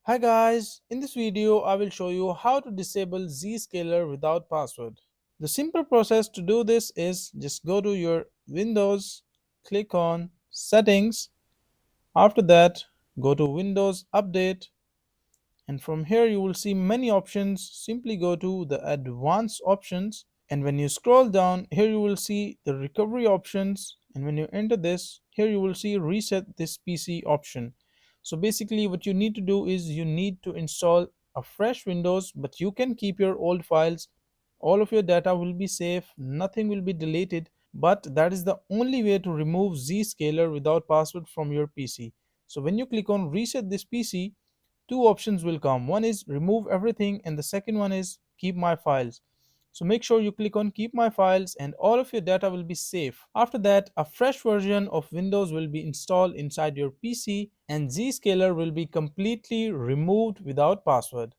Hi guys, in this video I will show you how to disable Zscaler without password. The simple process to do this is just go to your Windows, click on Settings, after that go to Windows Update, and from here you will see many options. Simply go to the Advanced options, and when you scroll down here you will see the recovery options, and when you enter this here you will see reset this PC option. So basically what you need to do is you need to install a fresh Windows, but you can keep your old files. All of your data will be safe, nothing will be deleted, but that is the only way to remove Zscaler without password from your PC. So when you click on reset this PC, two options will come. One is remove everything, and the second one is keep my files. So make sure you click on keep my files and all of your data will be safe. After that, a fresh version of Windows will be installed inside your PC and Zscaler will be completely removed without password.